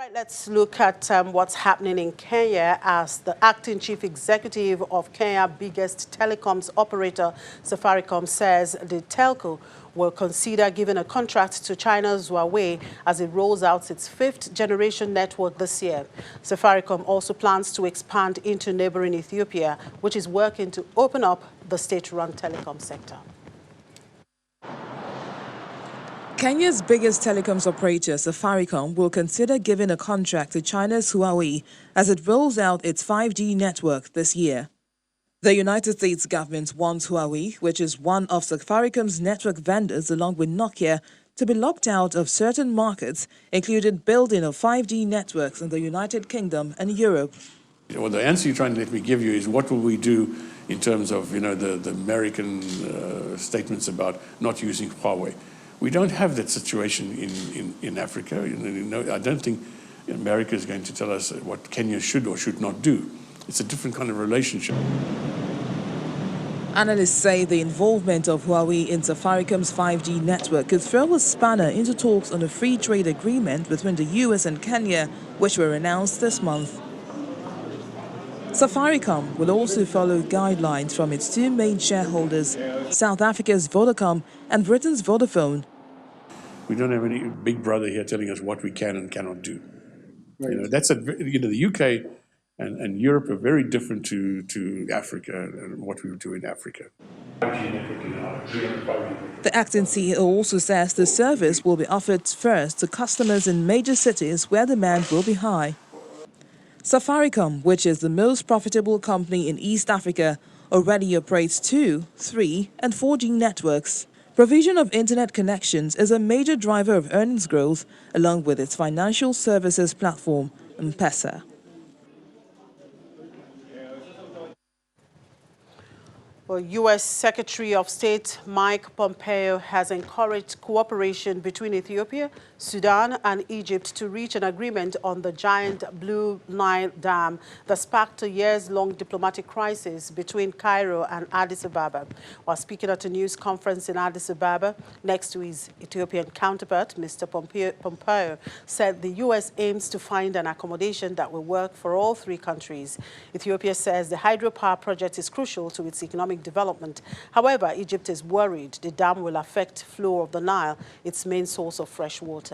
Right, let's look at what's happening in Kenya as the acting chief executive of Kenya's biggest telecoms operator, Safaricom, says the telco will consider giving a contract to China's Huawei as it rolls out its fifth-generation network this year. Safaricom also plans to expand into neighboring Ethiopia, which is working to open up the state-run telecom sector. Kenya's biggest telecoms operator, Safaricom, will consider giving a contract to China's Huawei as it rolls out its 5G network this year. The United States government wants Huawei, which is one of Safaricom's network vendors along with Nokia, to be locked out of certain markets, including building of 5G networks in the United Kingdom and Europe. Well, the answer you're trying to let me give you is what will we do in terms of, the American statements about not using Huawei. We don't have that situation in Africa. I don't think America is going to tell us what Kenya should or should not do. It's a different kind of relationship. Analysts say the involvement of Huawei in Safaricom's 5G network could throw a spanner into talks on a free trade agreement between the US and Kenya, which were announced this month. Safaricom will also follow guidelines from its two main shareholders, South Africa's Vodacom and Britain's Vodafone. We don't have any big brother here telling us what we can and cannot do. Right. The UK and Europe are very different to Africa and what we do in Africa. The acting CEO also says the service will be offered first to customers in major cities where demand will be high. Safaricom, which is the most profitable company in East Africa, already operates 2, 3 and 4G networks. Provision of internet connections is a major driver of earnings growth, along with its financial services platform, M-Pesa. Well, U.S. Secretary of State Mike Pompeo has encouraged cooperation between Ethiopia, Sudan and Egypt to reach an agreement on the giant Blue Nile Dam that sparked a years-long diplomatic crisis between Cairo and Addis Ababa. While speaking at a news conference in Addis Ababa, next to his Ethiopian counterpart, Mr. Pompeo said the U.S. aims to find an accommodation that will work for all three countries. Ethiopia says the hydropower project is crucial to its economic development. However, Egypt is worried the dam will affect flow of the Nile, its main source of fresh water.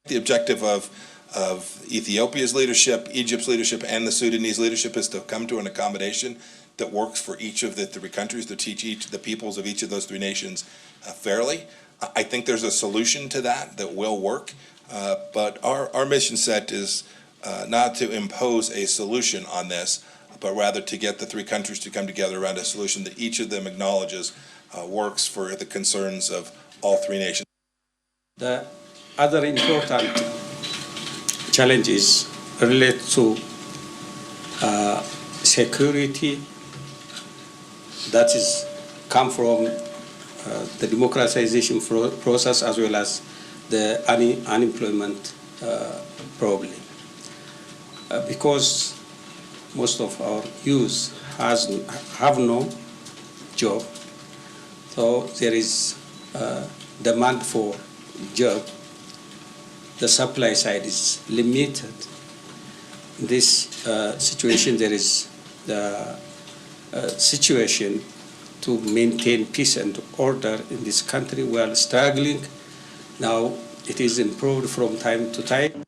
The objective of Ethiopia's leadership, Egypt's leadership, and the Sudanese leadership is to come to an accommodation that works for each of the three countries, to teach the peoples of each of those three nations fairly. I think there's a solution to that will work, but our mission set is not to impose a solution on this, but rather to get the three countries to come together around a solution that each of them acknowledges works for the concerns of all three nations. The other important challenges relate to security that is come from the democratization process, as well as the unemployment problem. Because most of our youth have no job, so there is demand for job. The supply side is limited. In this situation, there is the situation to maintain peace and order in this country while struggling. Now it is improved from time to time.